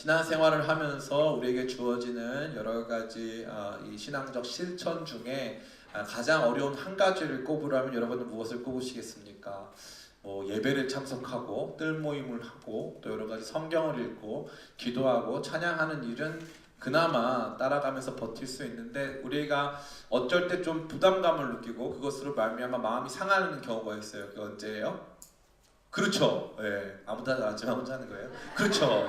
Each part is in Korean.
신앙생활을 하면서 우리에게 주어지는 여러 가지 이 신앙적 실천 중에 가장 어려운 한 가지를 꼽으라면 여러분은 무엇을 꼽으시겠습니까? 뭐 예배를 참석하고 뜰 모임을 하고 또 여러 가지 성경을 읽고 기도하고 찬양하는 일은 그나마 따라가면서 버틸 수 있는데, 우리가 어쩔 때 좀 부담감을 느끼고 그것으로 말미암아 마음이 상하는 경우가 있어요. 그게 언제예요? 그렇죠. 예, 아무도 안 하지만 혼자 하는 거예요. 그렇죠.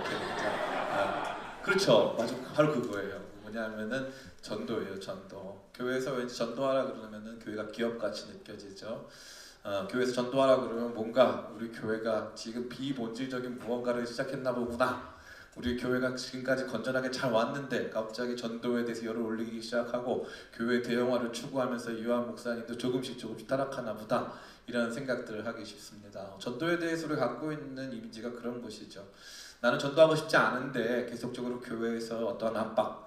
그렇죠. 맞아. 바로 그거예요. 뭐냐면은 전도예요. 전도. 교회에서 왠지 전도하라 그러면은 교회가 기업같이 느껴지죠. 교회에서 전도하라 그러면 뭔가 우리 교회가 지금 비본질적인 무언가를 시작했나 보구나. 우리 교회가 지금까지 건전하게 잘 왔는데 갑자기 전도에 대해서 열을 올리기 시작하고 교회 대형화를 추구하면서 유한 목사님도 조금씩 타락하나 보다, 이런 생각들을 하기 쉽습니다. 전도에 대해서 우리가 갖고 있는 이미지가 그런 것이죠. 나는 전도하고 싶지 않은데 계속적으로 교회에서 어떠한 압박,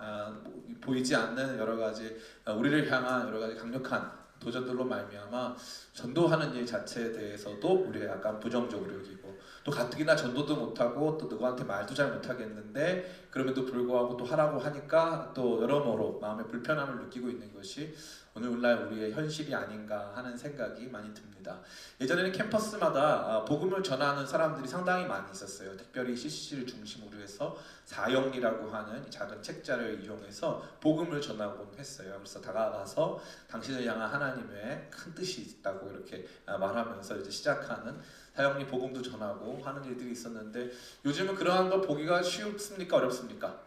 보이지 않는 여러 가지 우리를 향한 여러 가지 강력한 도전들로 말미암아 전도하는 일 자체에 대해서도 우리가 약간 부정적으로 여기고, 또 가뜩이나 전도도 못하고 또 누구한테 말도 잘 못하겠는데 그럼에도 불구하고 또 하라고 하니까 또 여러모로 마음의 불편함을 느끼고 있는 것이 오늘날 우리의 현실이 아닌가 하는 생각이 많이 듭니다. 예전에는 캠퍼스마다 복음을 전하는 사람들이 상당히 많이 있었어요. 특별히 CCC를 중심으로 해서 사형리라고 하는 작은 책자를 이용해서 복음을 전하곤 했어요. 그래서 다가가서 당신을 향한 하나님의 큰 뜻이 있다고 이렇게 말하면서 이제 시작하는 사형리 복음도 전하고 하는 일들이 있었는데, 요즘은 그러한 걸 보기가 쉽습니까? 어렵습니까?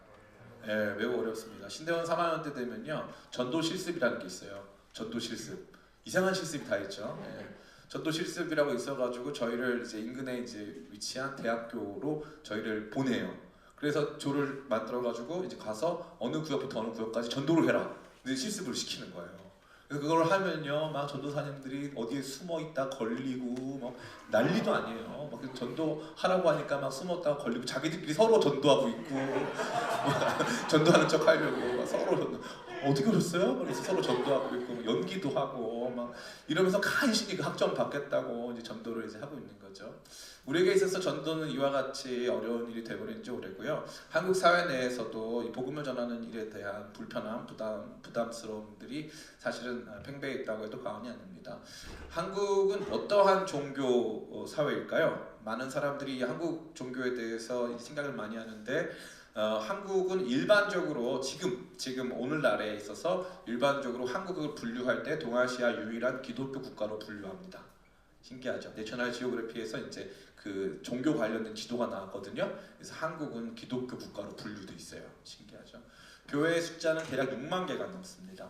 예, 매우 어렵습니다. 신대원 3학년 때 되면요, 전도 실습이라는 게 있어요. 전도 실습. 이상한 실습이 다 있죠. 예. 전도 실습이라고 있어가지고 저희를 이제 인근에 이제 위치한 대학교로 저희를 보내요. 그래서 조를 만들어가지고 이제 가서 어느 구역부터 어느 구역까지 전도를 해라. 근데 실습을 시키는 거예요. 그래서 그걸 하면요, 막 전도사님들이 어디에 숨어 있다 걸리고 막 난리도 아니에요. 막 전도 하라고 하니까 막 숨었다가 걸리고 자기들끼리 서로 전도하고 있고 전도하는 척 하려고 막 서로 어떻게 오셨어요? 그래서 서로 전도하고 있고 연기도 하고 막 이러면서 간신히 그 학점 받겠다고 이제 전도를 이제 하고 있는 거죠. 우리에게 있어서 전도는 이와 같이 어려운 일이 되어버린 지 오래고요. 한국 사회 내에서도 이 복음을 전하는 일에 대한 불편함, 부담스러움들이 사실은 팽배해 있다고 해도 과언이 아닙니다. 한국은 어떠한 종교 사회일까요? 많은 사람들이 한국 종교에 대해서 생각을 많이 하는데, 한국은 일반적으로 지금 오늘날에 있어서 일반적으로 한국을 분류할 때 동아시아 유일한 기독교 국가로 분류합니다. 신기하죠? 내셔널 지오그래피에서 이제 그 종교 관련된 지도가 나왔거든요. 그래서 한국은 기독교 국가로 분류돼 있어요. 신기하죠? 교회의 숫자는 대략 6만 개가 넘습니다.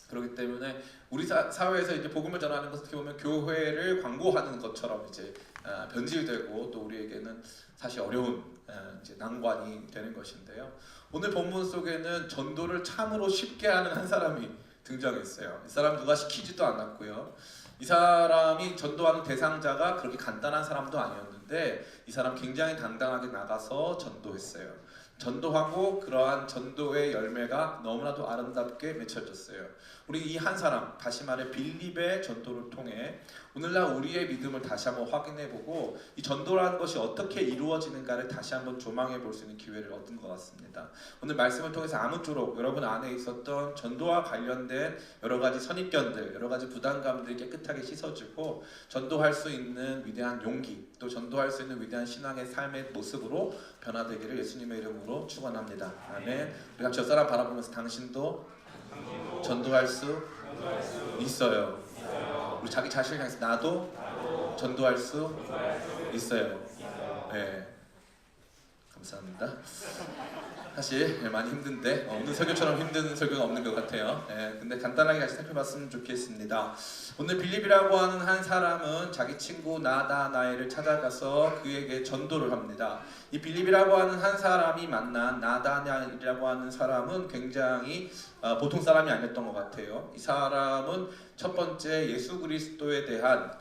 그렇기 때문에 우리 사회에서 이제 복음을 전하는 것을 어떻게 보면 교회를 광고하는 것처럼 이제 변질되고, 또 우리에게는 사실 어려운 이제 난관이 되는 것인데요. 오늘 본문 속에는 전도를 참으로 쉽게 하는 한 사람이 등장했어요. 이 사람 누가 시키지도 않았고요. 이 사람이 전도하는 대상자가 그렇게 간단한 사람도 아니었는데 이 사람 굉장히 당당하게 나가서 전도했어요. 전도하고 그러한 전도의 열매가 너무나도 아름답게 맺혀졌어요. 우리 이 한 사람, 다시 말해 빌립의 전도를 통해 오늘날 우리의 믿음을 다시 한번 확인해보고 이 전도라는 것이 어떻게 이루어지는가를 다시 한번 조망해 볼 수 있는 기회를 얻은 것 같습니다. 오늘 말씀을 통해서 아무쪼록 여러분 안에 있었던 전도와 관련된 여러 가지 선입견들, 여러 가지 부담감들이 깨끗하게 씻어지고 전도할 수 있는 위대한 용기, 또 전도할 수 있는 위대한 신앙의 삶의 모습으로 변화되기를 예수님의 이름으로 축원합니다. 아멘. 우리 같이 옆사람 바라보면서 당신도 전도할 수 있어요. 우리 자기 자신을 향해서 나도 전도할 수 있어요. 네, 감사합니다. 사실 많이 힘든데 오늘 설교처럼 힘든 설교가 없는 것 같아요. 근데 간단하게 같이 살펴봤으면 좋겠습니다. 오늘 빌립이라고 하는 한 사람은 자기 친구 나다나엘을 찾아가서 그에게 전도를 합니다. 이 빌립이라고 하는 한 사람이 만난 나다나엘이라고 하는 사람은 굉장히 보통 사람이 아니었던 것 같아요. 이 사람은 첫 번째 예수 그리스도에 대한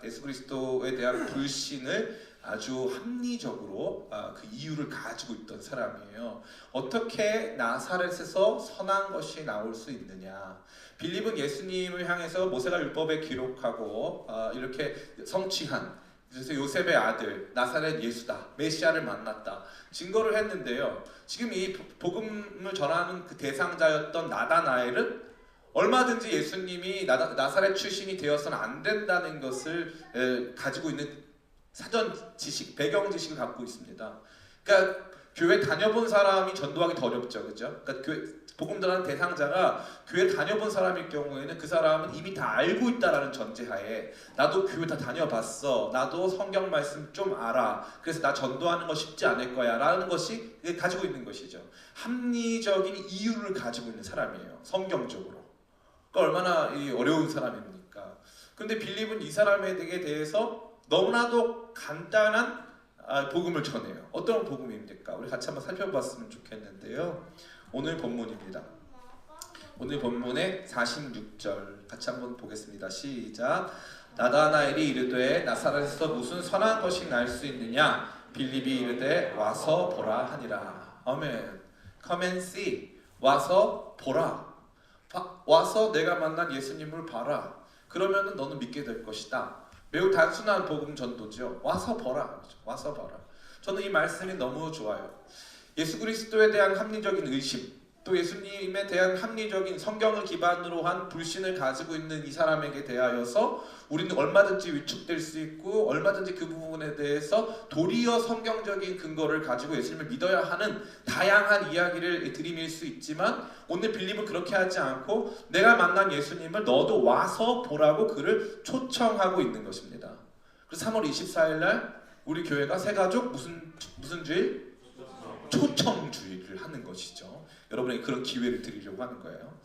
불신을 아주 합리적으로 그 이유를 가지고 있던 사람이에요. 어떻게 나사렛에서 선한 것이 나올 수 있느냐? 빌립은 예수님을 향해서 모세가 율법에 기록하고 이렇게 성취한 그래서 요셉의 아들 나사렛 예수다, 메시아를 만났다 증거를 했는데요. 지금 이 복음을 전하는 그 대상자였던 나다나엘은 얼마든지 예수님이 나사렛 출신이 되어서는 안 된다는 것을 가지고 있는 사전 지식, 배경 지식을 갖고 있습니다. 그러니까 교회 다녀본 사람이 전도하기 더 어렵죠, 그죠? 그러니까 복음 전하는 대상자가 교회 다녀본 사람일 경우에는 그 사람은 이미 다 알고 있다라는 전제하에 나도 교회 다 다녀봤어, 나도 성경 말씀 좀 알아, 그래서 나 전도하는 거 쉽지 않을 거야 라는 것이 가지고 있는 것이죠. 합리적인 이유를 가지고 있는 사람이에요, 성경적으로. 그러니까 얼마나 어려운 사람입니까? 근데 빌립은 이 사람에 대해서 너무나도 간단한 복음을 전해요. 어떤 복음입니까? 우리 같이 한번 살펴봤으면 좋겠는데요. 오늘 본문입니다. 오늘 본문의 46절 같이 한번 보겠습니다. 시작. 나다나엘이 이르되 나사렛에서 무슨 선한 것이 날 수 있느냐? 빌립이 이르되 와서 보라 하니라. 아멘. Come and see. 와서 보라. 와서 내가 만난 예수님을 봐라. 그러면 너는 믿게 될 것이다. 매우 단순한 복음 전도죠. 와서 보라. 와서 봐라. 저는 이 말씀이 너무 좋아요. 예수 그리스도에 대한 합리적인 의심, 또 예수님에 대한 합리적인 성경을 기반으로 한 불신을 가지고 있는 이 사람에게 대하여서 우리는 얼마든지 위축될 수 있고 얼마든지 그 부분에 대해서 도리어 성경적인 근거를 가지고 예수님을 믿어야 하는 다양한 이야기를 들이밀 수 있지만 오늘 빌립은 그렇게 하지 않고 내가 만난 예수님을 너도 와서 보라고 그를 초청하고 있는 것입니다. 그래서 3월 24일 날 우리 교회가 새가족 무슨 주일? 초청주의를 하는 것이죠. 여러분에게 그런 기회를 드리려고 하는 거예요.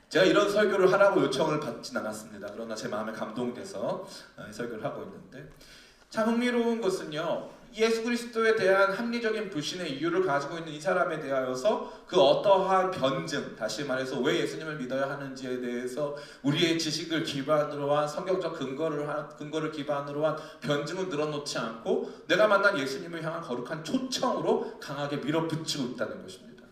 제가 이런 설교를 하라고 요청을 받진 않았습니다. 그러나 제 마음에 감동돼서 설교를 하고 있는데, 참 흥미로운 것은요, 예수 그리스도에 대한 합리적인 불신의 이유를 가지고 있는 이 사람에 대하여서 그 어떠한 변증, 다시 말해서 왜 예수님을 믿어야 하는지에 대해서 우리의 지식을 기반으로 한 성경적 근거를 기반으로 한 변증을 늘어놓지 않고 내가 만난 예수님을 향한 거룩한 초청으로 강하게 밀어붙이고 있다는 것입니다.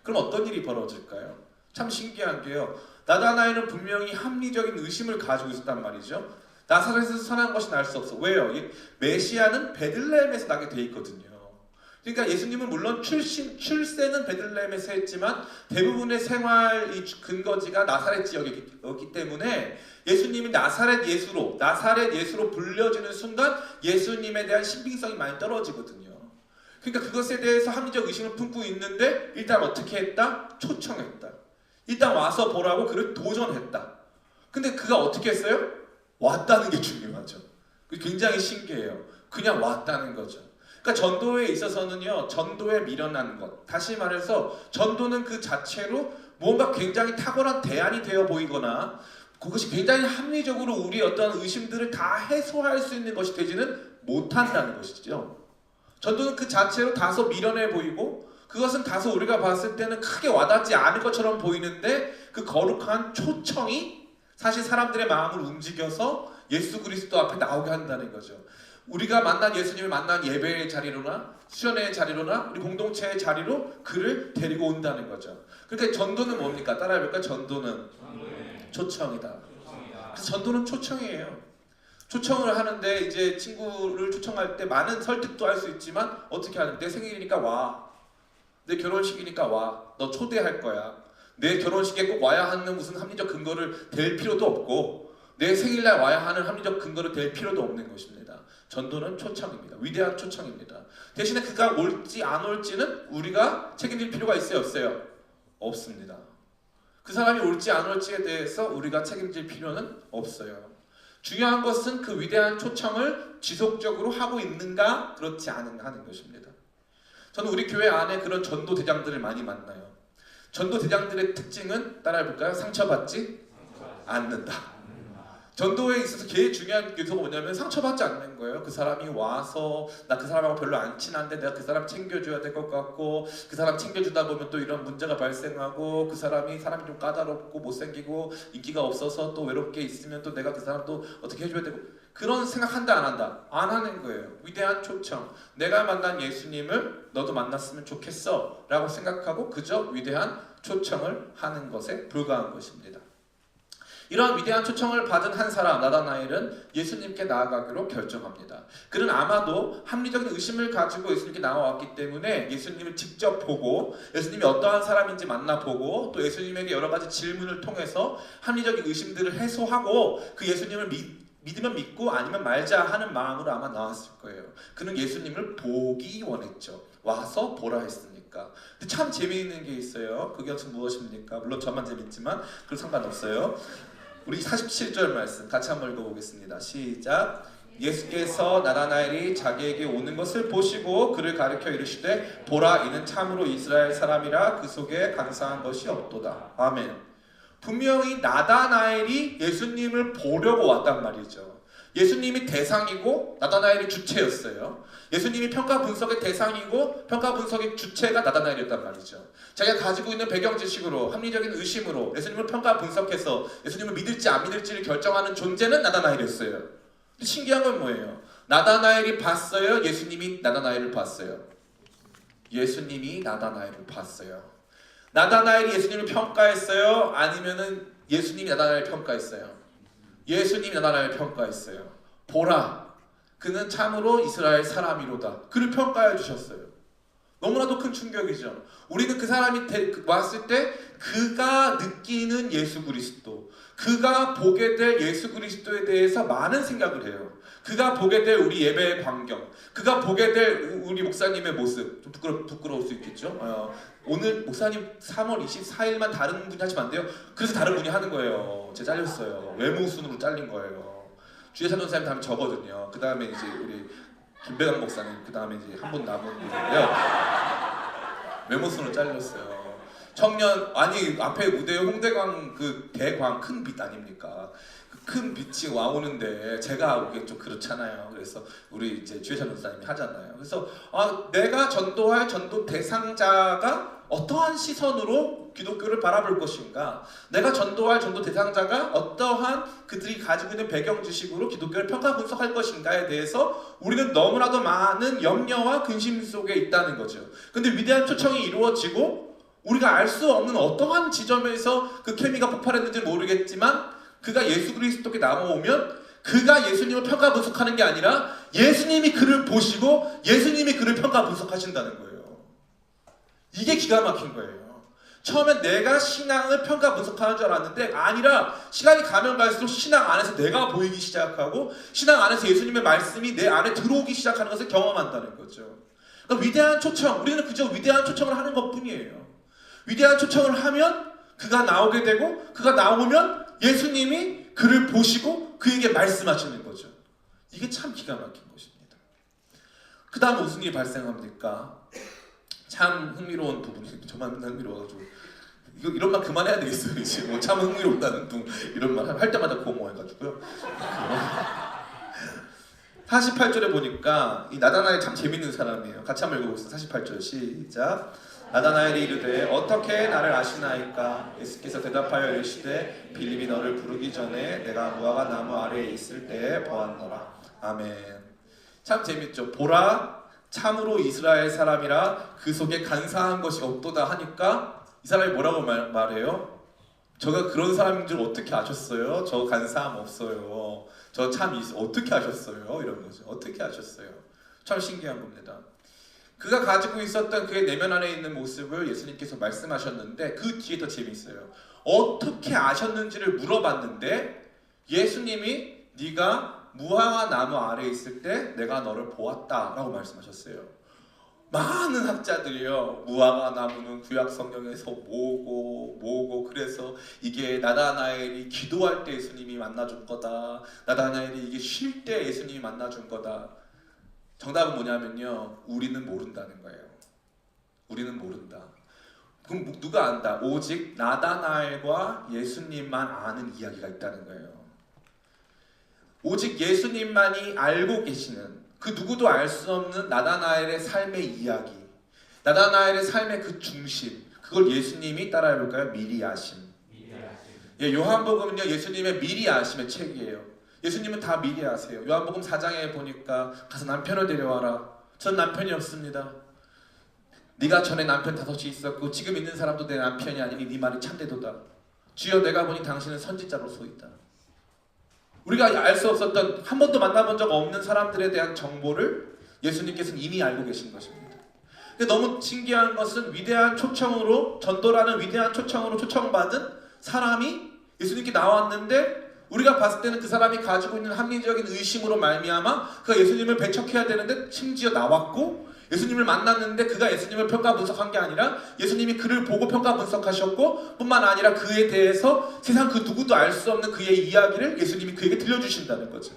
그럼 어떤 일이 벌어질까요? 참 신기한 게요, 나다나엘은 분명히 합리적인 의심을 가지고 있었단 말이죠. 나사렛에서 선한 것이 날 수 없어. 왜요? 메시아는 베들레헴에서 나게 돼 있거든요. 그러니까 예수님은 물론 출세는 베들레헴에서 했지만 대부분의 생활 근거지가 나사렛 지역이었기 때문에 예수님이 나사렛 예수로 불려지는 순간 예수님에 대한 신빙성이 많이 떨어지거든요. 그러니까 그것에 대해서 합리적 의심을 품고 있는데 일단 어떻게 했다? 초청했다. 일단 와서 보라고 그를 도전했다. 근데 그가 어떻게 했어요? 왔다는 게 중요하죠. 굉장히 신기해요. 그냥 왔다는 거죠. 그러니까 전도에 있어서는요, 전도에 미련한 것, 다시 말해서 전도는 그 자체로 무언가 굉장히 탁월한 대안이 되어 보이거나 그것이 굉장히 합리적으로 우리의 어떤 의심들을 다 해소할 수 있는 것이 되지는 못한다는 것이죠. 전도는 그 자체로 다소 미련해 보이고 그것은 다소 우리가 봤을 때는 크게 와닿지 않을 것처럼 보이는데 그 거룩한 초청이 사실 사람들의 마음을 움직여서 예수 그리스도 앞에 나오게 한다는 거죠. 우리가 만난 예수님을 만난 예배의 자리로나 수련회의 자리로나 우리 공동체의 자리로 그를 데리고 온다는 거죠. 그러니까 전도는 뭡니까? 따라해볼까? 전도는 초청이다. 그래서 전도는 초청이에요. 초청을 하는데 이제 친구를 초청할 때 많은 설득도 할 수 있지만 어떻게 하는? 내 생일이니까 와. 내 결혼식이니까 와. 너 초대할 거야. 내 결혼식에 꼭 와야 하는 무슨 합리적 근거를 댈 필요도 없고 내 생일날 와야 하는 합리적 근거를 댈 필요도 없는 것입니다. 전도는 초청입니다. 위대한 초청입니다. 대신에 그가 올지 안 올지는 우리가 책임질 필요가 있어요? 없어요? 없습니다. 그 사람이 올지 안 올지에 대해서 우리가 책임질 필요는 없어요. 중요한 것은 그 위대한 초청을 지속적으로 하고 있는가 그렇지 않은가 하는 것입니다. 저는 우리 교회 안에 그런 전도 대장들을 많이 만나요. 전도 대장들의 특징은 따라해볼까요? 상처받지 않는다. 전도에 있어서 제일 중요한 요소가 뭐냐면 상처받지 않는 거예요. 그 사람이 와서 나 그 사람하고 별로 안 친한데 내가 그 사람 챙겨줘야 될 것 같고 그 사람 챙겨주다 보면 또 이런 문제가 발생하고 그 사람이 좀 까다롭고 못생기고 인기가 없어서 또 외롭게 있으면 또 내가 그 사람도 어떻게 해줘야 되고 그런 생각한다 안 한다? 안 하는 거예요. 위대한 초청. 내가 만난 예수님을 너도 만났으면 좋겠어 라고 생각하고 그저 위대한 초청을 하는 것에 불과한 것입니다. 이러한 위대한 초청을 받은 한 사람 나다나엘은 예수님께 나아가기로 결정합니다. 그는 아마도 합리적인 의심을 가지고 예수님께 나와왔기 때문에 예수님을 직접 보고 예수님이 어떠한 사람인지 만나보고 또 예수님에게 여러 가지 질문을 통해서 합리적인 의심들을 해소하고 그 예수님을 믿으면 믿고 아니면 말자 하는 마음으로 아마 나왔을 거예요. 그는 예수님을 보기 원했죠. 와서 보라 했으니까. 근데 참 재미있는 게 있어요. 그게 무엇입니까? 물론 저만 재밌지만 그건 상관없어요. 우리 47절 말씀 같이 한번 읽어보겠습니다. 시작. 예수께서 나다나엘이 자기에게 오는 것을 보시고 그를 가리켜 이르시되 보라 이는 참으로 이스라엘 사람이라 그 속에 간사한 것이 없도다. 아멘. 분명히 나다나엘이 예수님을 보려고 왔단 말이죠. 예수님이 대상이고 나다나엘이 주체였어요. 예수님이 평가 분석의 대상이고 평가 분석의 주체가 나다나엘이었단 말이죠. 자기가 가지고 있는 배경 지식으로 합리적인 의심으로 예수님을 평가 분석해서 예수님을 믿을지 안 믿을지를 결정하는 존재는 나다나엘이었어요. 신기한 건 뭐예요? 나다나엘이 봤어요? 예수님이 나다나엘을 봤어요? 예수님이 나다나엘을 봤어요. 나다나엘이 예수님을 평가했어요? 아니면은 예수님이 나다나엘을 평가했어요? 예수님이 나다나엘을 평가했어요. 보라, 그는 참으로 이스라엘 사람이로다. 그를 평가해 주셨어요. 너무나도 큰 충격이죠. 우리는 그 사람이 왔을 때 그가 느끼는 예수 그리스도, 그가 보게 될 예수 그리스도에 대해서 많은 생각을 해요. 그가 보게 될 우리 예배의 광경, 그가 보게 될 우리 목사님의 모습, 좀 부끄러울 수 있겠죠. 오늘 목사님 3월 24일만 다른 분이 하시면 안 돼요? 그래서 다른 분이 하는 거예요. 제가 잘렸어요. 외모 순으로 잘린 거예요. 주의 사도사님 다음에 저거든요. 그 다음에 이제 우리 김배강 목사님, 그 다음에 이제 한 분 남은 분인데요. 외모 순으로 잘렸어요. 청년 아니 앞에 무대에 홍대광 그 대광 큰 빛 아닙니까? 큰 빛이 와오는데 제가 오기엔 좀 그렇잖아요. 그래서 우리 이제 주의 전도사님이 하잖아요. 그래서 내가 전도할 전도 대상자가 어떠한 시선으로 기독교를 바라볼 것인가? 내가 전도할 전도 대상자가 어떠한 그들이 가지고 있는 배경 지식으로 기독교를 평가 분석할 것인가에 대해서 우리는 너무나도 많은 염려와 근심 속에 있다는 거죠. 근데 위대한 초청이 이루어지고 우리가 알 수 없는 어떠한 지점에서 그 케미가 폭발했는지 모르겠지만 그가 예수 그리스도께 남아오면 그가 예수님을 평가 분석하는 게 아니라 예수님이 그를 보시고 예수님이 그를 평가 분석하신다는 거예요. 이게 기가 막힌 거예요. 처음엔 내가 신앙을 평가 분석하는 줄 알았는데 아니라 시간이 가면 갈수록 신앙 안에서 내가 보이기 시작하고 신앙 안에서 예수님의 말씀이 내 안에 들어오기 시작하는 것을 경험한다는 거죠. 그러니까 위대한 초청, 우리는 그저 위대한 초청을 하는 것뿐이에요. 위대한 초청을 하면 그가 나오게 되고 그가 나오면 예수님이 그를 보시고 그에게 말씀하시는 거죠. 이게 참 기가 막힌 것입니다. 그 다음 무슨 일이 발생합니까? 참 흥미로운 부분이 저만 흥미로워가지고 이런 말 그만해야 되겠어요. 이제 뭐 참 흥미롭다는 둥 이런 말 할 때마다 고모해가지고요. 48절에 보니까 이 나다나엘 참 재밌는 사람이에요. 같이 한번 읽어보겠습니다. 48절 시작. 나다나엘이 이르되 어떻게 나를 아시나이까? 예수께서 대답하여 이르시되 빌립이 너를 부르기 전에 내가 무화과 나무 아래에 있을 때에 보았노라. 아멘. 참 재밌죠. 보라 참으로 이스라엘 사람이라 그 속에 간사한 것이 없도다 하니까 이 사람이 뭐라고 말해요? 저가 그런 사람인 줄 어떻게 아셨어요? 저 간사함 없어요. 저 참 어떻게 아셨어요? 이런 거죠. 어떻게 아셨어요? 참 신기한 겁니다. 그가 가지고 있었던 그의 내면 안에 있는 모습을 예수님께서 말씀하셨는데 그 뒤에 더 재미있어요. 어떻게 아셨는지를 물어봤는데 예수님이 네가 무화과 나무 아래에 있을 때 내가 너를 보았다 라고 말씀하셨어요. 많은 학자들이요 무화과 나무는 구약 성경에서 뭐고 그래서 이게 나다나엘이 기도할 때 예수님이 만나준 거다, 나다나엘이 이게 쉴 때 예수님이 만나준 거다. 정답은 뭐냐면요, 우리는 모른다는 거예요. 우리는 모른다. 그럼 누가 안다? 오직 나다나엘과 예수님만 아는 이야기가 있다는 거예요. 오직 예수님만이 알고 계시는 그 누구도 알 수 없는 나다나엘의 삶의 이야기, 나다나엘의 삶의 그 중심, 그걸 예수님이 따라해볼까요? 미리 아심. 예, 요한복음은요 예수님의 미리 아심의 책이에요. 예수님은 다 미리 아세요. 요한복음 4장에 보니까 가서 남편을 데려와라. 전 남편이 없습니다. 네가 전에 남편 5이 있었고 지금 있는 사람도 내 남편이 아니니 네 말이 참되도다. 주여 내가 보니 당신은 선지자로 서 있다. 우리가 알 수 없었던, 한 번도 만나본 적 없는 사람들에 대한 정보를 예수님께서는 이미 알고 계신 것입니다. 근데 너무 신기한 것은 위대한 초청으로, 전도라는 위대한 초청으로 초청받은 사람이 예수님께 나왔는데 우리가 봤을 때는 그 사람이 가지고 있는 합리적인 의심으로 말미암아 그가 예수님을 배척해야 되는데 심지어 나왔고, 예수님을 만났는데 그가 예수님을 평가 분석한 게 아니라 예수님이 그를 보고 평가 분석하셨고, 뿐만 아니라 그에 대해서 세상 그 누구도 알 수 없는 그의 이야기를 예수님이 그에게 들려주신다는 거죠.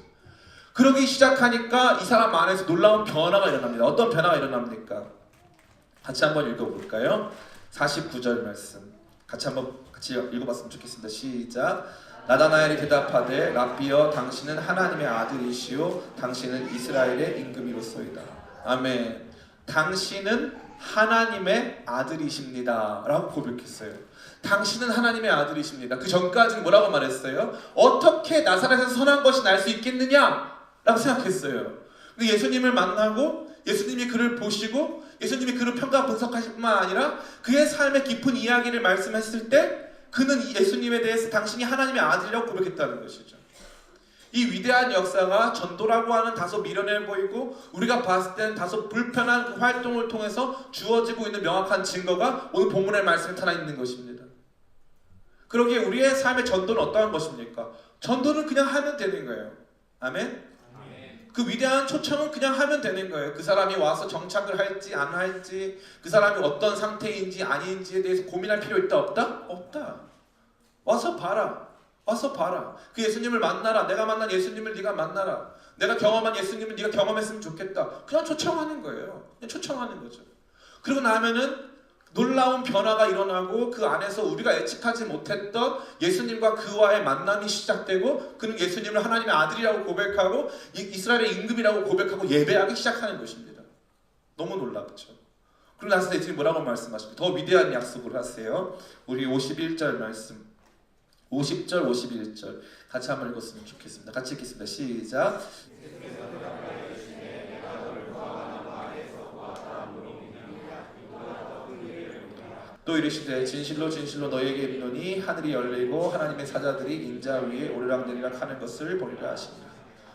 그러기 시작하니까 이 사람 안에서 놀라운 변화가 일어납니다. 어떤 변화가 일어납니까? 같이 한번 읽어볼까요? 49절 말씀 같이 읽어봤으면 좋겠습니다. 시작. 나다나엘이 대답하되 랍비여 당신은 하나님의 아들이시오 당신은 이스라엘의 임금이로소이다. 아멘. 당신은 하나님의 아들이십니다 라고 고백했어요. 당신은 하나님의 아들이십니다. 그 전까지는 뭐라고 말했어요? 어떻게 나사렛에서 선한 것이 날 수 있겠느냐 라고 생각했어요. 근데 예수님을 만나고 예수님이 그를 보시고 예수님이 그를 평가 분석하실 뿐만 아니라 그의 삶의 깊은 이야기를 말씀했을 때 그는 예수님에 대해서 당신이 하나님의 아들이라고 고백했다는 것이죠. 이 위대한 역사가 전도라고 하는 다소 미련해 보이고 우리가 봤을 때는 다소 불편한 그 활동을 통해서 주어지고 있는 명확한 증거가 오늘 본문의 말씀에 나타나 있는 것입니다. 그러기에 우리의 삶의 전도는 어떠한 것입니까? 전도는 그냥 하면 되는 거예요. 아멘? 그 위대한 초청은 그냥 하면 되는 거예요. 그 사람이 와서 정착을 할지 안 할지, 그 사람이 어떤 상태인지 아닌지에 대해서 고민할 필요 있다 없다? 없다. 와서 봐라. 와서 봐라. 그 예수님을 만나라. 내가 만난 예수님을 네가 만나라. 내가 경험한 예수님을 네가 경험했으면 좋겠다. 그냥 초청하는 거예요. 그냥 초청하는 거죠. 그리고 나면은 놀라운 변화가 일어나고 그 안에서 우리가 예측하지 못했던 예수님과 그와의 만남이 시작되고 그는 예수님을 하나님의 아들이라고 고백하고 이스라엘의 임금이라고 고백하고 예배하기 시작하는 것입니다. 너무 놀랍죠. 그리고 나서 예수님 뭐라고 말씀하십니까? 더 위대한 약속을 하세요. 우리 51절 말씀 50절 51절 같이 한번 읽었으면 좋겠습니다. 같이 읽겠습니다. 시작. 또 이르시되 진실로 진실로 너희에게 이르노니 하늘이 열리고 하나님의 사자들이 인자 위에 오르락내리락 하는 것을 보리라 하시니라.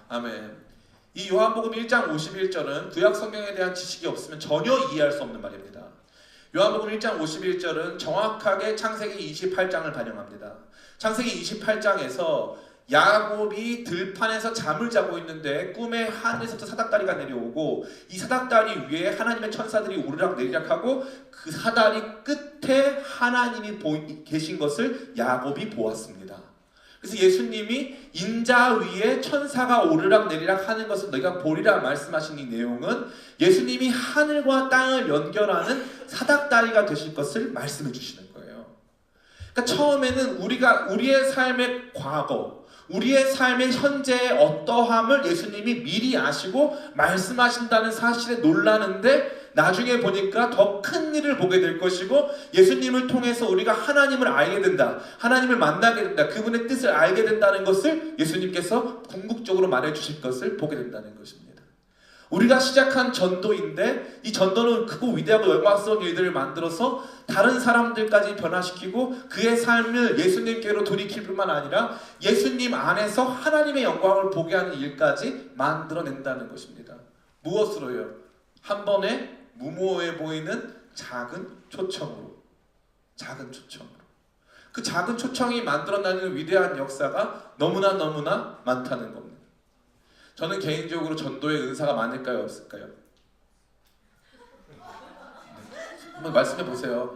아멘. 이 요한복음 1장 51절은 구약 성경에 대한 지식이 없으면 전혀 이해할 수 없는 말입니다. 요한복음 1장 51절은 정확하게 창세기 28장을 반영합니다. 창세기 28장에서 야곱이 들판에서 잠을 자고 있는데 꿈에 하늘에서부터 사닥다리가 내려오고 이 사닥다리 위에 하나님의 천사들이 오르락내리락하고 그 사다리 끝에 하나님이 계신 것을 야곱이 보았습니다. 그래서 예수님이 인자 위에 천사가 오르락내리락 하는 것을 너희가 보리라 말씀하신 이 내용은 예수님이 하늘과 땅을 연결하는 사닥다리가 되실 것을 말씀해 주시는 거예요. 그러니까 처음에는 우리의 삶의 과거, 우리의 삶의 현재의 어떠함을 예수님이 미리 아시고 말씀하신다는 사실에 놀라는데 나중에 보니까 더 큰 일을 보게 될 것이고 예수님을 통해서 우리가 하나님을 알게 된다. 하나님을 만나게 된다. 그분의 뜻을 알게 된다는 것을 예수님께서 궁극적으로 말해주실 것을 보게 된다는 것입니다. 우리가 시작한 전도인데 이 전도는 크고 위대하고 영광스러운 일들을 만들어서 다른 사람들까지 변화시키고 그의 삶을 예수님께로 돌이킬 뿐만 아니라 예수님 안에서 하나님의 영광을 보게 하는 일까지 만들어낸다는 것입니다. 무엇으로요? 한 번에 무모해 보이는 작은 초청으로. 작은 초청으로. 그 작은 초청이 만들어내는 위대한 역사가 너무나 많다는 겁니다. 저는 개인적으로 전도의 은사가 많을까요? 없을까요? 한번 말씀해 보세요.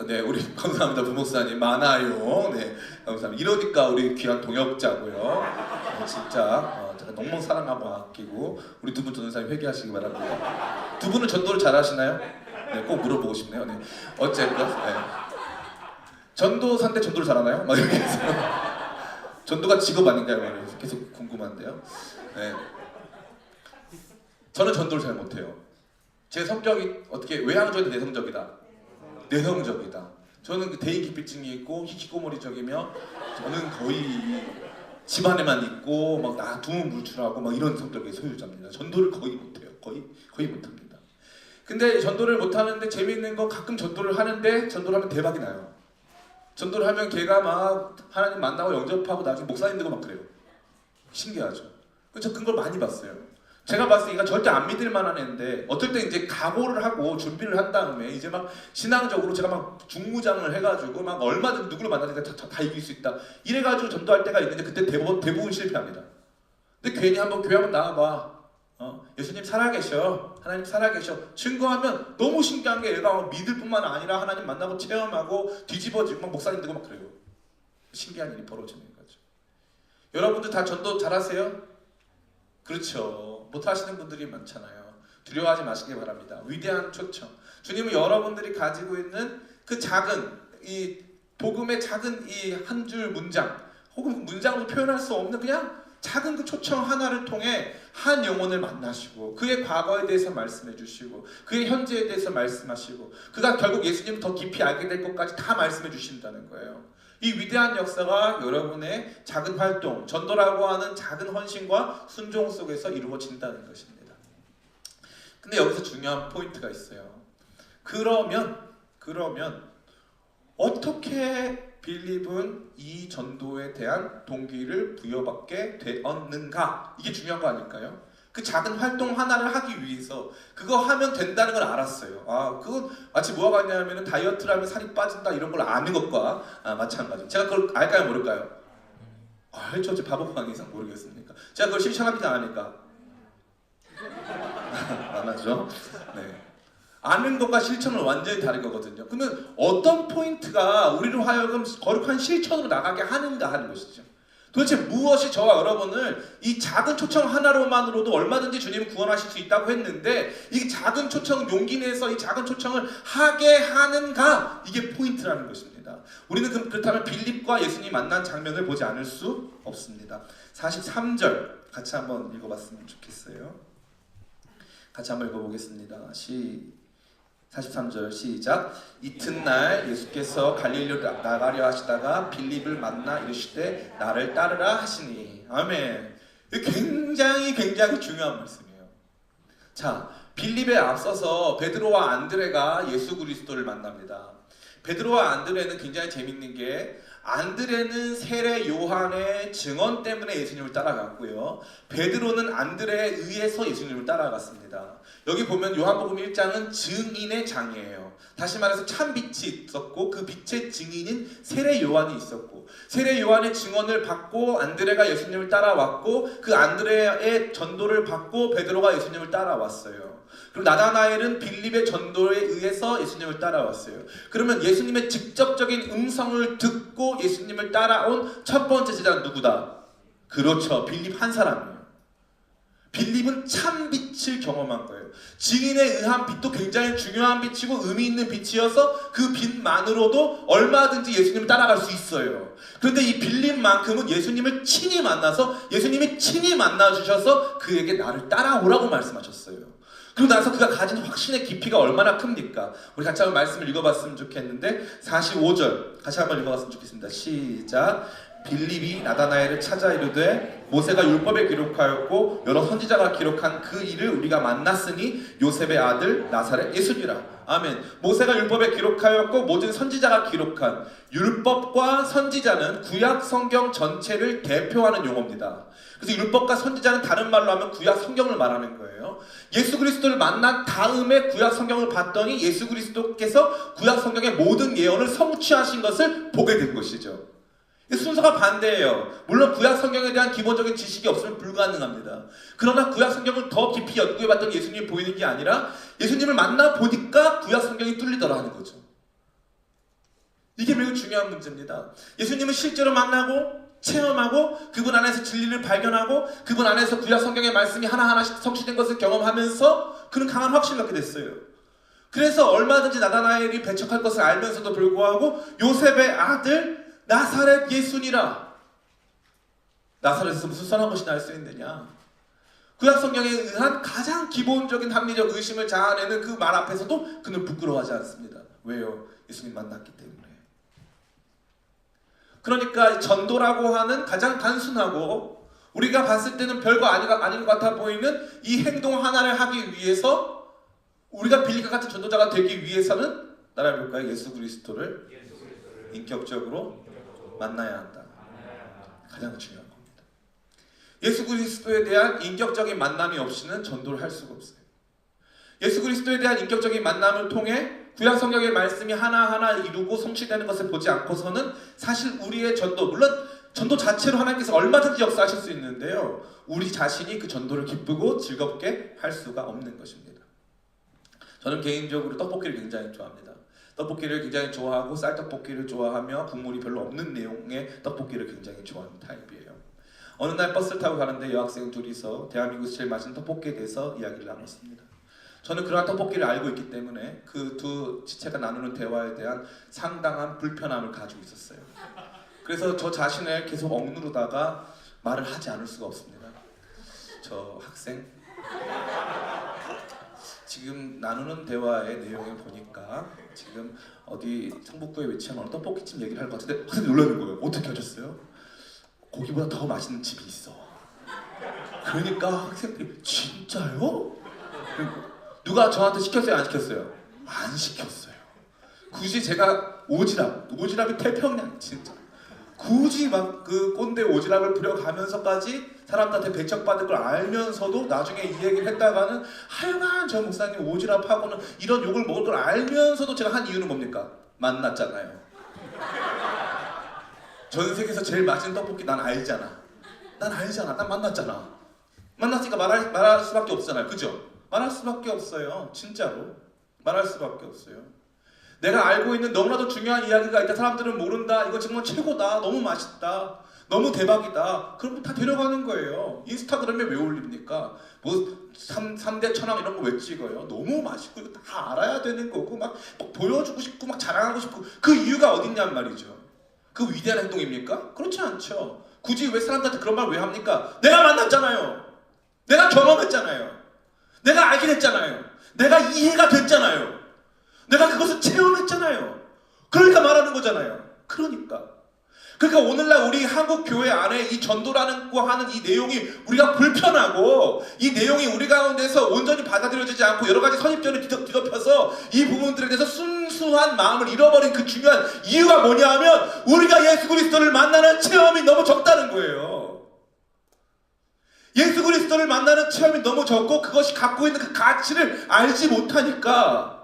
네, 우리 감사합니다. 부목사님 많아요. 네, 감사합니다. 이러니까 우리 귀한 동역자고요. 네, 진짜 제가 너무 사랑하고 아끼고 우리 두 분 전도사님 회개하시기 바랍니다. 두 분은 전도를 잘하시나요? 네, 꼭 물어보고 싶네요. 네, 어쨌든 전도사인데 전도를 잘하나요? 막 이렇게 해서 전도가 직업 아닌가요? 계속 궁금한데요. 네. 저는 전도를 잘 못해요. 제 성격이 어떻게 외향적인데 내성적이다. 내성적이다. 저는 그 대인기피증이 있고 히키코모리적이며 저는 거의 집안에만 있고 막 놔두면 물출하고 막 이런 성격의 소유자입니다. 전도를 거의 못해요. 거의 못합니다. 근데 전도를 못하는데 재미있는 건 가끔 전도를 하는데 전도를 하면 대박이 나요. 전도를 하면 걔가 막 하나님 만나고 영접하고 나중에 목사님 되고 막 그래요. 신기하죠. 저 그런 걸 많이 봤어요. 제가 봤을 때 얘가 절대 안 믿을 만한 애인데 어떨 때 이제 각오를 하고 준비를 한 다음에 이제 막 신앙적으로 제가 막 중무장을 해가지고 막 얼마든지 누구를 만나니까 다 이길 수 있다 이래가지고 전도할 때가 있는데 그때 대부분 실패합니다. 근데 괜히 한번 교회 한번 나와봐. 예수님 살아계셔. 하나님 살아계셔. 증거하면 너무 신기한 게 얘가 믿을 뿐만 아니라 하나님 만나고 체험하고 뒤집어지고 막 목사님 되고 막 그래요. 신기한 일이 벌어지는 거죠. 여러분들 다 전도 잘하세요? 그렇죠. 못하시는 분들이 많잖아요. 두려워하지 마시기 바랍니다. 위대한 초청. 주님은 여러분들이 가지고 있는 그 작은 이 복음의 작은 이 한 줄 문장 혹은 문장으로 표현할 수 없는 그냥 작은 그 초청 하나를 통해 한 영혼을 만나시고 그의 과거에 대해서 말씀해 주시고 그의 현재에 대해서 말씀하시고 그가 결국 예수님을 더 깊이 알게 될 것까지 다 말씀해 주신다는 거예요. 이 위대한 역사가 여러분의 작은 활동, 전도라고 하는 작은 헌신과 순종 속에서 이루어진다는 것입니다. 근데 여기서 중요한 포인트가 있어요. 그러면 어떻게 빌립은 이 전도에 대한 동기를 부여받게 되었는가? 이게 중요한 거 아닐까요? 그 작은 활동 하나를 하기 위해서 그거 하면 된다는 걸 알았어요. 그건 마치 뭐가 같냐면 다이어트를 하면 살이 빠진다 이런 걸 아는 것과 마찬가지. 제가 그걸 알까요 모를까요? 알죠. 제 바보가 이상 모르겠습니까? 제가 그걸 실천합니다 안 하니까? 안 하죠? 네. 아는 것과 실천은 완전히 다른 거거든요. 그러면 어떤 포인트가 우리로 하여금 거룩한 실천으로 나가게 하는가 하는 것이죠. 도대체 무엇이 저와 여러분을 이 작은 초청 하나로만으로도 얼마든지 주님은 구원하실 수 있다고 했는데 이 작은 초청 용기 내서 이 작은 초청을 하게 하는가? 이게 포인트라는 것입니다. 우리는 그렇다면 빌립과 예수님이 만난 장면을 보지 않을 수 없습니다. 43절 같이 한번 읽어봤으면 좋겠어요. 같이 한번 읽어보겠습니다. 43절 시작. 이튿날 예수께서 갈릴리로 나가려 하시다가 빌립을 만나 이르시되 나를 따르라 하시니. 아멘. 굉장히 중요한 말씀이에요. 자, 빌립에 앞서서 베드로와 안드레가 예수 그리스도를 만납니다. 베드로와 안드레는 굉장히 재밌는 게 안드레는 세례 요한의 증언 때문에 예수님을 따라갔고요. 베드로는 안드레에 의해서 예수님을 따라갔습니다. 여기 보면 요한복음 1장은 증인의 장이에요. 다시 말해서 참 빛이 있었고 그 빛의 증인인 세례 요한이 있었고 세례 요한의 증언을 받고 안드레가 예수님을 따라왔고 그 안드레의 전도를 받고 베드로가 예수님을 따라왔어요. 그리고 나다나엘은 빌립의 전도에 의해서 예수님을 따라왔어요. 그러면 예수님의 직접적인 음성을 듣고 예수님을 따라온 첫 번째 제자는 누구다? 그렇죠. 빌립 한 사람이에요. 빌립은 참 빛을 경험한 거예요. 증인에 의한 빛도 굉장히 중요한 빛이고 의미 있는 빛이어서 그 빛만으로도 얼마든지 예수님을 따라갈 수 있어요. 그런데 이 빌립만큼은 예수님을 친히 만나서 예수님이 친히 만나주셔서 그에게 나를 따라오라고 말씀하셨어요. 그리고 나서 그가 가진 확신의 깊이가 얼마나 큽니까? 우리 같이 한번 말씀을 읽어봤으면 좋겠는데 45절 같이 한번 읽어봤으면 좋겠습니다. 시작. 빌립이 나다나엘을 찾아 이르되 모세가 율법에 기록하였고 여러 선지자가 기록한 그 일을 우리가 만났으니 요셉의 아들 나사렛 예수니라. 아멘. 모세가 율법에 기록하였고 모든 선지자가 기록한 율법과 선지자는 구약 성경 전체를 대표하는 용어입니다. 그래서 율법과 선지자는 다른 말로 하면 구약 성경을 말하는 거예요. 예수 그리스도를 만난 다음에 구약 성경을 봤더니 예수 그리스도께서 구약 성경의 모든 예언을 성취하신 것을 보게 된 것이죠. 순서가 반대예요. 물론 구약 성경에 대한 기본적인 지식이 없으면 불가능합니다. 그러나 구약 성경을 더 깊이 연구해봤더니 예수님이 보이는 게 아니라 예수님을 만나보니까 구약 성경이 뚫리더라 하는 거죠. 이게 매우 중요한 문제입니다. 예수님을 실제로 만나고 체험하고 그분 안에서 진리를 발견하고 그분 안에서 구약 성경의 말씀이 하나하나씩 성취된 것을 경험하면서 그는 강한 확신을 갖게 됐어요. 그래서 얼마든지 나다나엘이 배척할 것을 알면서도 불구하고 요셉의 아들 나사렛 예수니라. 나사렛에서 무슨 선한 것이 날 수 있느냐. 구약 성경에 의한 가장 기본적인 합리적 의심을 자아내는 그 말 앞에서도 그는 부끄러워하지 않습니다. 왜요? 예수님 만났기 때문에. 그러니까 전도라고 하는 가장 단순하고 우리가 봤을 때는 별거 아닌 것 같아 보이는 이 행동 하나를 하기 위해서 우리가 빌립과 같은 전도자가 되기 위해서는 따라해볼까요? 예수 그리스도를 인격적으로 만나야 한다. 가장 중요한 겁니다. 예수 그리스도에 대한 인격적인 만남이 없이는 전도를 할 수가 없어요. 예수 그리스도에 대한 인격적인 만남을 통해 구약 성경의 말씀이 하나하나 이루고 성취되는 것을 보지 않고서는 사실 우리의 전도, 물론 전도 자체로 하나님께서 얼마든지 역사하실 수 있는데요, 우리 자신이 그 전도를 기쁘고 즐겁게 할 수가 없는 것입니다. 저는 개인적으로 떡볶이를 굉장히 좋아합니다. 떡볶이를 굉장히 좋아하고 쌀떡볶이를 좋아하며 국물이 별로 없는 내용의 떡볶이를 굉장히 좋아하는 타입이에요. 어느 날 버스를 타고 가는데 여학생 둘이서 대한민국에서 제일 맛있는 떡볶이에 대해서 이야기를 나눴습니다. 저는 그러한 떡볶이를 알고 있기 때문에 그 두 지체가 나누는 대화에 대한 상당한 불편함을 가지고 있었어요. 그래서 저 자신을 계속 억누르다가 말을 하지 않을 수가 없습니다. 저 학생, 지금 나누는 대화의 내용을 보니까 지금 어디 성북구에 위치한 어느 떡볶이집 얘기를 할 것 같은데 학생이 놀라는 거예요. 어떻게 하셨어요? 거기보다 더 맛있는 집이 있어. 그러니까 학생들이 진짜요? 누가 저한테 시켰어요? 안 시켰어요? 안 시켰어요. 굳이 제가 오지랖이 태평양 진짜 굳이 막 그 꼰대 오지랖을 부려가면서까지 사람들한테 배척받을 걸 알면서도 나중에 이 얘기를 했다가는 하여간 저 목사님 오지랖하고는 이런 욕을 먹을 걸 알면서도 제가 한 이유는 뭡니까? 만났잖아요. 전 세계에서 제일 맛있는 떡볶이 난 알잖아. 난 만났잖아. 만났으니까 말할 수밖에 없잖아요. 그죠? 말할 수밖에 없어요. 진짜로 말할 수밖에 없어요. 내가 알고 있는 너무나도 중요한 이야기가 있다. 사람들은 모른다. 이거 정말 최고다. 너무 맛있다. 너무 대박이다. 그럼 다 데려가는 거예요. 인스타그램에 왜 올립니까? 뭐 3대 천왕 이런 거 왜 찍어요? 너무 맛있고 이거 다 알아야 되는 거고 막 보여주고 싶고 막 자랑하고 싶고 그 이유가 어딨냔 말이죠. 그 위대한 행동입니까? 그렇지 않죠. 굳이 왜 사람들한테 그런 말 왜 합니까? 내가 만났잖아요. 내가 경험했잖아요. 내가 알게 됐잖아요. 내가 이해가 됐잖아요. 내가 그것을 체험했잖아요. 그러니까 말하는 거잖아요. 그러니까 오늘날 우리 한국 교회 안에 이 전도라는 거 하는 이 내용이 우리가 불편하고 이 내용이 우리 가운데서 온전히 받아들여지지 않고 여러 가지 선입견을 뒤덮여서 이 부분들에 대해서 순수한 마음을 잃어버린 그 중요한 이유가 뭐냐 하면 우리가 예수 그리스도를 만나는 체험이 너무 적다는 거예요. 예수 그리스도를 만나는 체험이 너무 적고 그것이 갖고 있는 그 가치를 알지 못하니까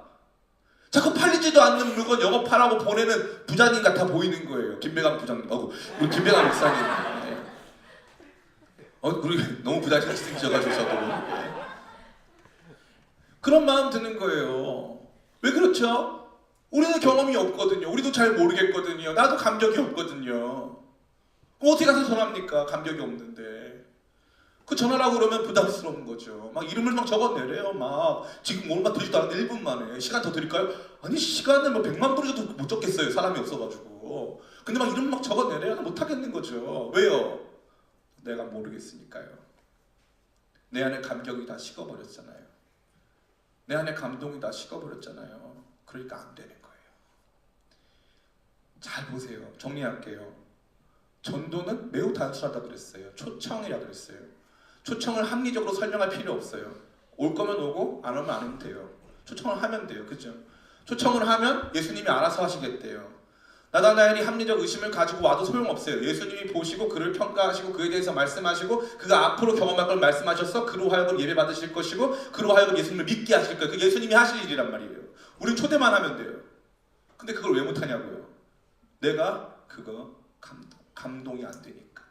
자꾸 팔리지도 않는 물건 영업하라고 보내는 부자님 같아 보이는 거예요. 김배강 부장님, 우리 김배강 목사님. 우리 너무 부자같이 생기셔가지고 저도 그런 마음 드는 거예요. 왜 그렇죠? 우리는 경험이 없거든요. 우리도 잘 모르겠거든요. 나도 감격이 없거든요. 어떻게 가서 전합니까? 감격이 없는데. 그 전화라고 그러면 부담스러운 거죠. 막 이름을 막 적어내래요. 막 지금 얼마 되지도 않았는데 1분 만에 시간 더 드릴까요? 아니 시간을 뭐 100만 분이라도 못 적겠어요. 사람이 없어가지고. 근데 막 이름 막 적어내래요. 못 하겠는 거죠. 왜요? 내가 모르겠으니까요. 내 안에 감격이 다 식어버렸잖아요. 내 안에 감동이 다 식어버렸잖아요. 그러니까 안 되는 거예요. 잘 보세요. 정리할게요. 전도는 매우 단순하다고 그랬어요. 초청이라고 그랬어요. 초청을 합리적으로 설명할 필요 없어요. 올 거면 오고 안 오면 안 오면 돼요. 초청을 하면 돼요. 그죠? 초청을 하면 예수님이 알아서 하시겠대요. 나다나엘이 합리적 의심을 가지고 와도 소용없어요. 예수님이 보시고 그를 평가하시고 그에 대해서 말씀하시고 그가 앞으로 경험할 걸 말씀하셔서 그로 하여금 예배 받으실 것이고 그로 하여금 예수님을 믿게 하실 거예요. 그 예수님이 하실 일이란 말이에요. 우린 초대만 하면 돼요. 근데 그걸 왜 못하냐고요. 내가 그거 감동이 안 되니까.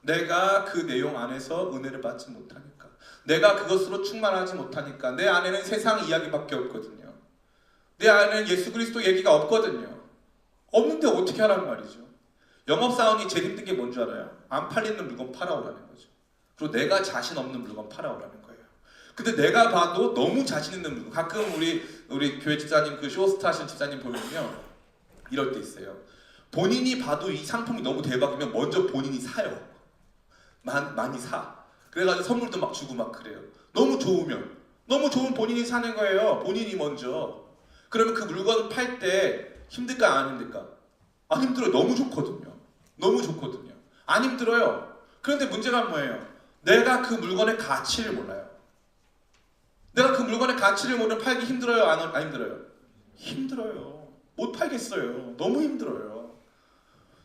내가 그 내용 안에서 은혜를 받지 못하니까. 내가 그것으로 충만하지 못하니까. 내 안에는 세상 이야기밖에 없거든요. 내 안에는 예수 그리스도 얘기가 없거든요. 없는데 어떻게 하라는 말이죠. 영업사원이 제일 힘든 게 뭔지 알아요? 안 팔리는 물건 팔아오라는 거죠. 그리고 내가 자신 없는 물건 팔아오라는 거예요. 근데 내가 봐도 너무 자신 있는 물건. 가끔 우리 교회 집사님 그 쇼스타 하신 집사님 보면요. 이럴 때 있어요. 본인이 봐도 이 상품이 너무 대박이면 먼저 본인이 사요. 많이 사. 그래가지고 선물도 막 주고 막 그래요. 너무 좋으면. 너무 좋은 본인이 사는 거예요. 본인이 먼저. 그러면 그 물건 팔 때 힘들까 안 힘들까? 안 힘들어요. 너무 좋거든요. 너무 좋거든요. 안 힘들어요. 그런데 문제가 뭐예요? 내가 그 물건의 가치를 몰라요. 내가 그 물건의 가치를 모르면 팔기 힘들어요? 안 힘들어요? 힘들어요. 못 팔겠어요. 너무 힘들어요.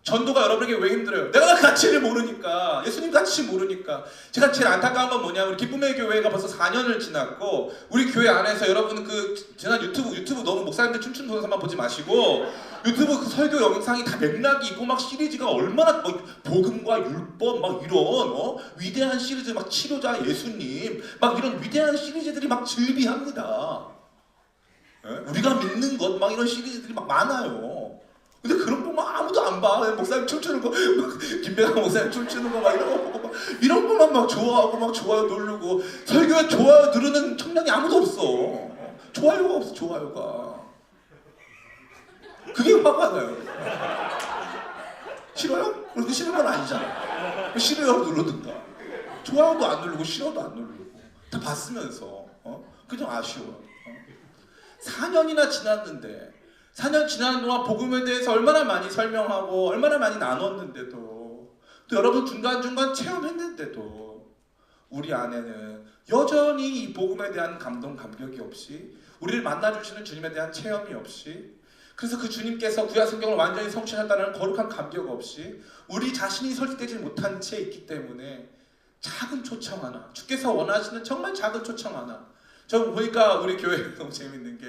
전도가 여러분에게 왜 힘들어요? 내가 가치를 모르니까, 예수님 가치 모르니까. 제가 제일 안타까운 건 뭐냐, 우리 기쁨의 교회가 벌써 4년을 지났고, 우리 교회 안에서 여러분은 그 지난 유튜브 너무 목사님들 춤추는 동영상만 보지 마시고, 유튜브 그 설교 영상이 다 맥락이 있고 막 시리즈가 얼마나 뭐 복음과 율법 막 이런 위대한 시리즈, 막 치료자 예수님 막 이런 위대한 시리즈들이 막 즐비합니다. 우리가 믿는 것 막 이런 시리즈들이 막 많아요. 근데 그런 거 막 아무도 안 봐. 목사님 춤추는 거, 김배강 목사님 춤추는 거 막 이런 거 보고 막 이런 거만 막 좋아하고 막 좋아요 누르고, 설교에 좋아요 누르는 청년이 아무도 없어. 좋아요가 없어, 좋아요가. 그게 화가 나요. 싫어요? 그래도 싫은 건 아니잖아. 싫어요 누르든가. 좋아요도 안 누르고 싫어도 안 누르고 다 봤으면서 그게 좀 아쉬워요. 4년이나 지났는데, 4년 지나는 동안 복음에 대해서 얼마나 많이 설명하고 얼마나 많이 나눴는데도, 또 여러분 중간중간 체험했는데도 우리 안에는 여전히 이 복음에 대한 감동, 감격이 없이, 우리를 만나주시는 주님에 대한 체험이 없이, 그래서 그 주님께서 구약 성경을 완전히 성취하셨다는 거룩한 감격 없이 우리 자신이 설득되지 못한 채 있기 때문에 작은 초청 하나, 주께서 원하시는 정말 작은 초청 하나. 저 보니까 우리 교회 너무 재밌는 게,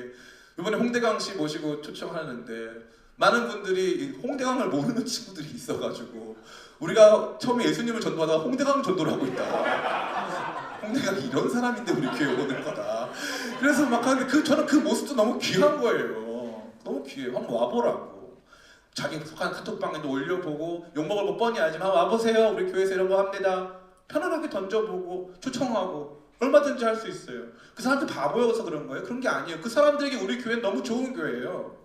이번에 홍대광 씨 모시고 초청하는데 많은 분들이 홍대광을 모르는 친구들이 있어가지고, 우리가 처음에 예수님을 전도하다가 홍대광 전도를 하고 있다. 홍대광이 이런 사람인데 우리 교회 오는 거다. 그래서 막 하는데 저는 그 모습도 너무 귀한 거예요. 너무 귀해요. 한번 와보라고. 자기 속한 카톡방에도 올려보고, 욕먹을 거 뻔히 알지만 와보세요, 우리 교회에서 이런 거 합니다. 편안하게 던져보고 초청하고 얼마든지 할 수 있어요. 그 사람들 바보여서 그런 거예요? 그런 게 아니에요. 그 사람들에게 우리 교회는 너무 좋은 교회예요.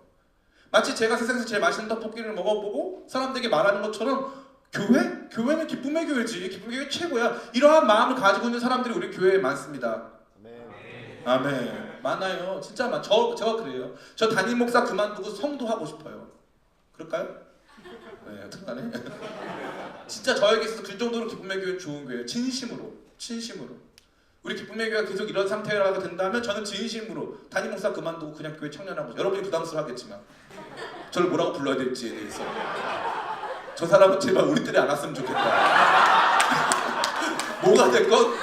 마치 제가 세상에서 제일 맛있는 떡볶이를 먹어보고 사람들에게 말하는 것처럼, 교회? 교회는 기쁨의 교회지. 기쁨의 교회 최고야. 이러한 마음을 가지고 있는 사람들이 우리 교회에 많습니다. 아멘. 많아요. 진짜 많아. 제가 그래요. 저 담임 목사 그만두고 성도하고 싶어요. 그럴까요? 네, 어떡하네. 진짜 저에게 있어서 그 정도로 기쁨의 교회는 좋은 교회예요. 진심으로. 우리 기쁨의 교회가 계속 이런 상태라고 된다면 저는 진심으로 담임 목사 그만두고 그냥 교회 청년하고, 여러분이 부담스러워하겠지만 저를 뭐라고 불러야 될지에 대해서, 저 사람은 제발 우리 뜰에 안 왔으면 좋겠다. 뭐가 됐건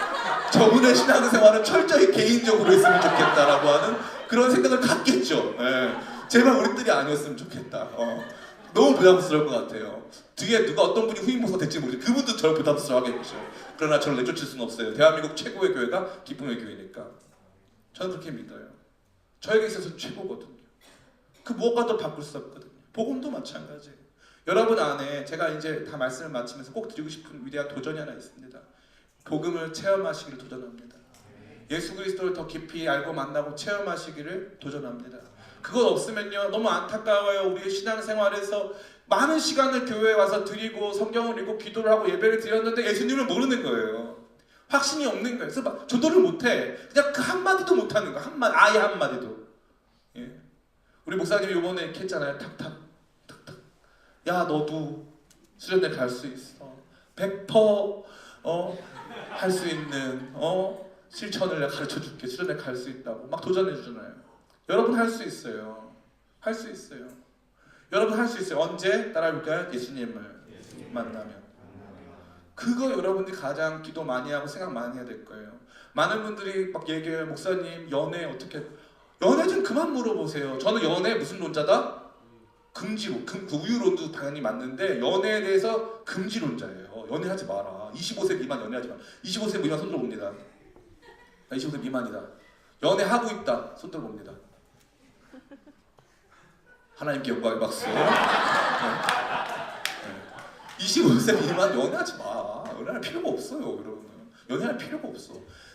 저분의 신앙생활은 철저히 개인적으로 했으면 좋겠다라고 하는 그런 생각을 갖겠죠. 예. 제발 우리 뜰이 아니었으면 좋겠다. 너무 부담스러울 것 같아요. 뒤에 누가 어떤 분이 후임 목사 될지 모르지, 그분도 저를 부담스러워하겠죠. 그러나 저를 내쫓을 수는 없어요. 대한민국 최고의 교회가 기쁨의 교회니까. 저는 그렇게 믿어요. 저에게 있어서 최고거든요. 그 무엇과도 바꿀 수 없거든요. 복음도 마찬가지예요. 여러분 안에 제가 이제 다 말씀을 마치면서 꼭 드리고 싶은 위대한 도전이 하나 있습니다. 복음을 체험하시기를 도전합니다. 예수 그리스도를 더 깊이 알고 만나고 체험하시기를 도전합니다. 그것 없으면요, 너무 안타까워요. 우리의 신앙생활에서 많은 시간을 교회에 와서 드리고 성경을 읽고 기도를 하고 예배를 드렸는데 예수님을 모르는 거예요. 확신이 없는 거예요. 그래서 전도를 못해. 그냥 그 한마디도 못하는 거야. 아예 한마디도. 예. 우리 목사님이 이번에 이렇게 했잖아요. 탁탁. 야, 너도 수련회 갈 수 있어. 100% 할 수 있는 실천을 내가 가르쳐줄게. 수련회 갈 수 있다고 막 도전해주잖아요. 여러분 할 수 있어요. 할 수 있어요. 여러분 할 수 있어요. 언제? 따라해볼까요? 예수님을 만나면. 그거 여러분들이 가장 기도 많이 하고 생각 많이 해야 될 거예요. 많은 분들이 막 얘기해요. 목사님 연애 어떻게, 연애 좀 그만 물어보세요. 저는 연애 무슨 론자다? 금지로. 우유론도 당연히 맞는데 연애에 대해서 금지론자예요. 연애하지 마라. 25세 미만 연애하지 마라. 25세 미만 손 들어봅니다. 나 25세 미만이다. 연애하고 있다. 손 들어봅니다. 하나님께 영광의 박수. 네. 25세 미만 연애하지 마. 연애할 필요가 없어요, 여러분. 연애할 필요가 없어.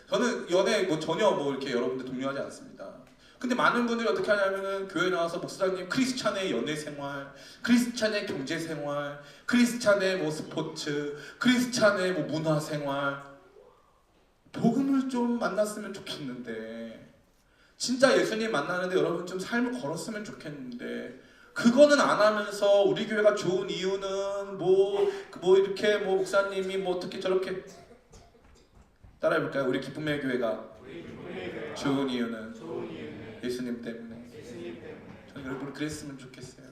저는 연애 전혀 이렇게 여러분들 동요하지 않습니다. 근데 많은 분들이 어떻게 하냐면은 교회 나와서 목사님 크리스찬의 연애 생활, 크리스찬의 경제 생활, 크리스찬의 스포츠, 크리스찬의 문화 생활, 복음을 좀 만났으면 좋겠는데, 진짜 예수님 만나는데 여러분 좀 삶을 걸었으면 좋겠는데, 그거는 안 하면서 우리 교회가 좋은 이유는 이렇게 목사님이 어떻게 저렇게, 따라해볼까요? 우리 기쁨의 교회가 좋은 이유는 예수님 때문에. 저는 여러분 그랬으면 좋겠어요.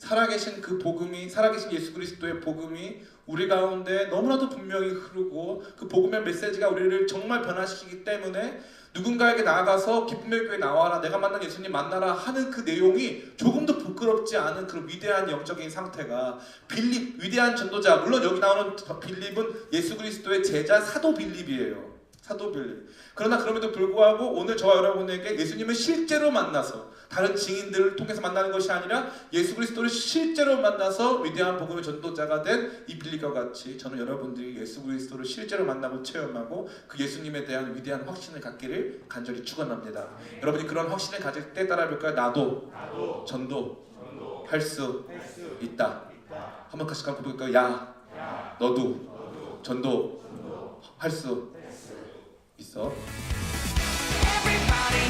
살아계신 그 복음이, 살아계신 예수 그리스도의 복음이 우리 가운데 너무나도 분명히 흐르고 그 복음의 메시지가 우리를 정말 변화시키기 때문에 누군가에게 나아가서 기쁨의 교회 나와라, 내가 만난 예수님 만나라 하는 그 내용이 조금도 부끄럽지 않은 그런 위대한 영적인 상태가, 빌립, 위대한 전도자, 물론 여기 나오는 빌립은 예수 그리스도의 제자 사도 빌립이에요. 사도 빌립. 그러나 그럼에도 불구하고 오늘 저와 여러분에게 예수님을 실제로 만나서 다른 증인들을 통해서 만나는 것이 아니라 예수 그리스도를 실제로 만나서 위대한 복음의 전도자가 된 이 빌립과 같이 저는 여러분들이 예수 그리스도를 실제로 만나고 체험하고 그 예수님에 대한 위대한 확신을 갖기를 간절히 축원합니다. 여러분이 그런 확신을 가질 때 따라해볼까요? 나도 전도할 수 있다. 한번 같이 고백할까요? 야, 너도 전도할 수 있어. Everybody,